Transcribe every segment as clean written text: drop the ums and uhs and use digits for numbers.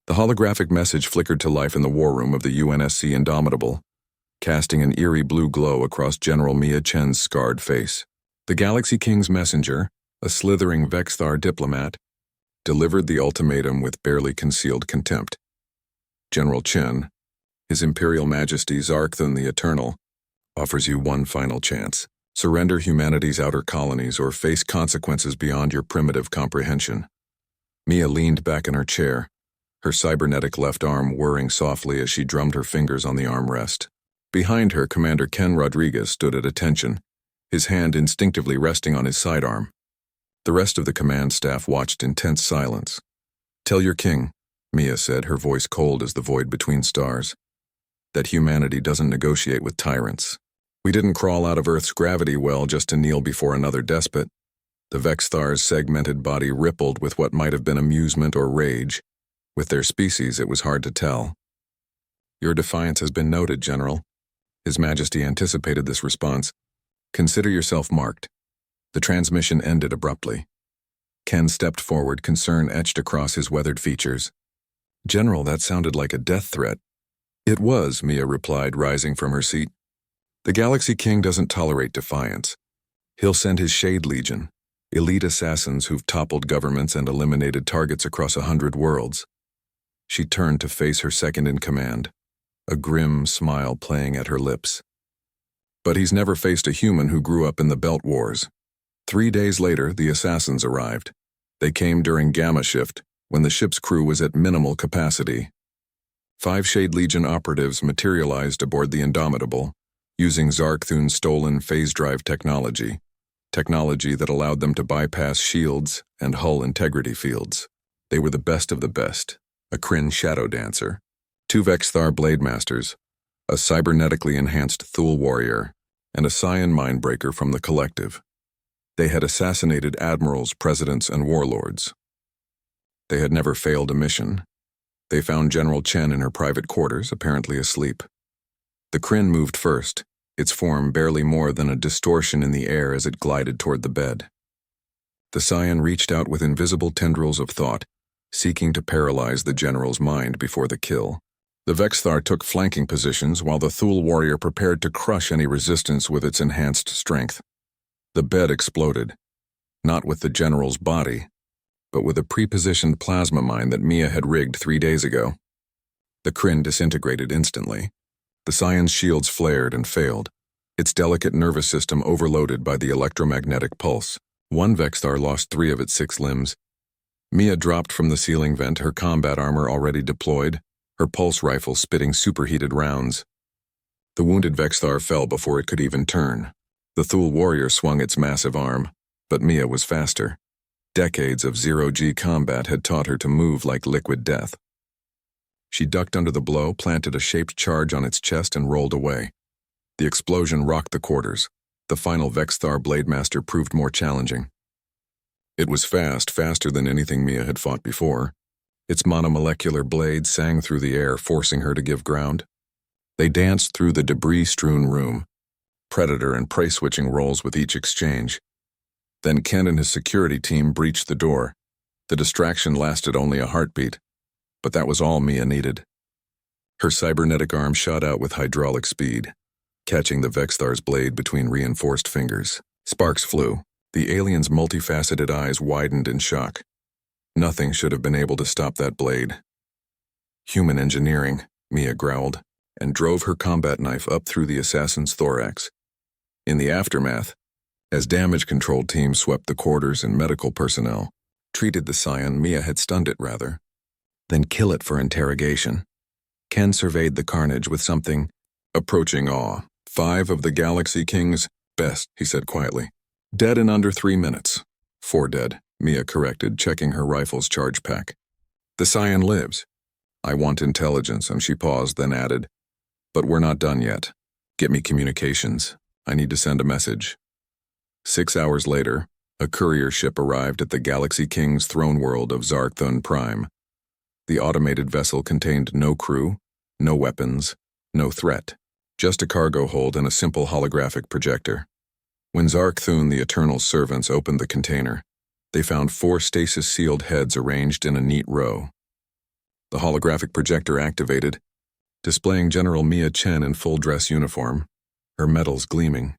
The holographic message flickered to life in the war room of the UNSC Indomitable, casting an eerie blue glow across General Mia Chen's scarred face. The Galaxy King's messenger, a slithering Vexthar diplomat, delivered the ultimatum with barely concealed contempt. General Chen, His Imperial Majesty Zarkthun the Eternal, offers you one final chance. Surrender humanity's outer colonies or face consequences beyond your primitive comprehension. Mia leaned back in her chair, her cybernetic left arm whirring softly as she drummed her fingers on the armrest. Behind her, Commander Ken Rodriguez stood at attention, his hand instinctively resting on his sidearm. The rest of the command staff watched in tense silence. "Tell your king," Mia said, her voice cold as the void between stars, "that humanity doesn't negotiate with tyrants. We didn't crawl out of Earth's gravity well just to kneel before another despot." The Vexthar's segmented body rippled with what might have been amusement or rage. With their species, it was hard to tell. "Your defiance has been noted, General." His Majesty anticipated this response. "Consider yourself marked." The transmission ended abruptly. Ken stepped forward, concern etched across his weathered features. "General, that sounded like a death threat." "It was," Mia replied, rising from her seat. "The Galaxy King doesn't tolerate defiance. He'll send his Shade Legion, elite assassins who've toppled governments and eliminated targets across 100 worlds." She turned to face her second-in-command, a grim smile playing at her lips. "But he's never faced a human who grew up in the Belt Wars." 3 days later, the assassins arrived. They came during Gamma Shift, when the ship's crew was at minimal capacity. 5 Shade Legion operatives materialized aboard the Indomitable, using Zarkthun's stolen phase drive technology that allowed them to bypass shields and hull integrity fields. They were the best of the best, a Kryn shadow dancer, 2 Vexthar blade masters, a cybernetically enhanced Thule warrior, and a Scion mindbreaker from the Collective. They had assassinated admirals, presidents, and warlords. They had never failed a mission. They found General Chen in her private quarters, apparently asleep. The Kryn moved first, its form barely more than a distortion in the air as it glided toward the bed. The Scion reached out with invisible tendrils of thought, seeking to paralyze the general's mind before the kill. The Vexthar took flanking positions while the Thule warrior prepared to crush any resistance with its enhanced strength. The bed exploded, not with the general's body, but with a pre-positioned plasma mine that Mia had rigged 3 days ago. The Kryn disintegrated instantly. The Scion's shields flared and failed, its delicate nervous system overloaded by the electromagnetic pulse. 1 Vexthar lost 3 of its 6 limbs. Mia dropped from the ceiling vent, her combat armor already deployed, her pulse rifle spitting superheated rounds. The wounded Vexthar fell before it could even turn. The Thule warrior swung its massive arm, but Mia was faster. Decades of zero-G combat had taught her to move like liquid death. She ducked under the blow, planted a shaped charge on its chest, and rolled away. The explosion rocked the quarters. The final Vexthar Blademaster proved more challenging. It was fast, faster than anything Mia had fought before. Its monomolecular blade sang through the air, forcing her to give ground. They danced through the debris-strewn room, predator and prey-switching roles with each exchange. Then Ken and his security team breached the door. The distraction lasted only a heartbeat, but that was all Mia needed. Her cybernetic arm shot out with hydraulic speed, catching the Vexthar's blade between reinforced fingers. Sparks flew. The alien's multifaceted eyes widened in shock. Nothing should have been able to stop that blade. "Human engineering," Mia growled, and drove her combat knife up through the assassin's thorax. In the aftermath, as damage control teams swept the quarters and medical personnel treated the Scion, Mia had stunned it rather. "Then kill it for interrogation." Ken surveyed the carnage with something approaching awe. 5 of the Galaxy King's best, he said quietly. "Dead in under 3 minutes. 4 dead, Mia corrected, checking her rifle's charge pack. "The Scion lives. I want intelligence," and she paused, then added, "But we're not done yet. Get me communications. I need to send a message." 6 hours later, a courier ship arrived at the Galaxy King's throne world of Zarkthun Prime. The automated vessel contained no crew, no weapons, no threat, just a cargo hold and a simple holographic projector. When Zarkthun the Eternal's servants opened the container, they found 4 stasis-sealed heads arranged in a neat row. The holographic projector activated, displaying General Mia Chen in full dress uniform, her medals gleaming,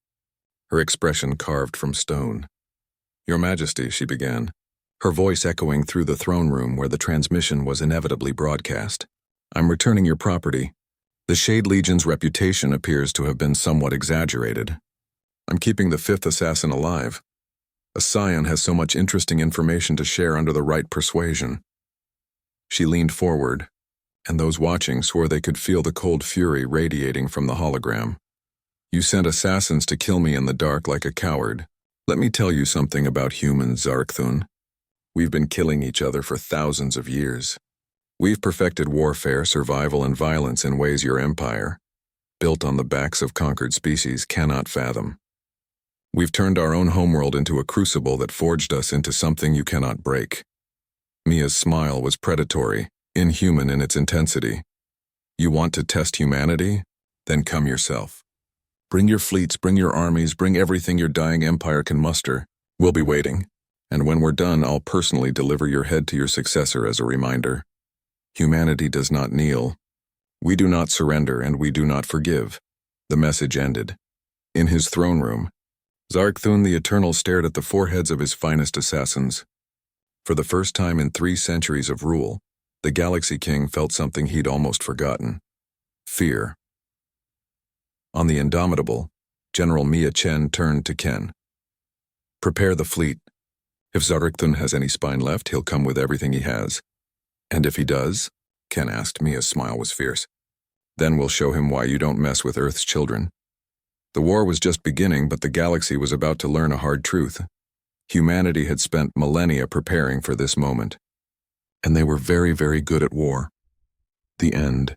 her expression carved from stone. "Your Majesty," she began, her voice echoing through the throne room where the transmission was inevitably broadcast. "I'm returning your property. The Shade Legion's reputation appears to have been somewhat exaggerated. I'm keeping the fifth assassin alive. A scion has so much interesting information to share under the right persuasion." She leaned forward, and those watching swore they could feel the cold fury radiating from the hologram. "You sent assassins to kill me in the dark like a coward. Let me tell you something about humans, Zarkthun. We've been killing each other for thousands of years. We've perfected warfare, survival, and violence in ways your empire, built on the backs of conquered species, cannot fathom. We've turned our own homeworld into a crucible that forged us into something you cannot break." Mia's smile was predatory, inhuman in its intensity. "You want to test humanity? Then come yourself. Bring your fleets, bring your armies, bring everything your dying empire can muster. We'll be waiting, and when we're done, I'll personally deliver your head to your successor as a reminder. Humanity does not kneel. We do not surrender, and we do not forgive." The message ended. In his throne room, Zarkthun the Eternal stared at the foreheads of his finest assassins. For the first time in 3 centuries of rule, the Galaxy King felt something he'd almost forgotten: fear. On the Indomitable, General Mia Chen turned to Ken. "Prepare the fleet. If Zarkthun has any spine left, he'll come with everything he has." "And if he does?" Ken asked. Mia's smile was fierce. "Then we'll show him why you don't mess with Earth's children." The war was just beginning, but the galaxy was about to learn a hard truth. Humanity had spent millennia preparing for this moment. And they were very, very good at war. The end.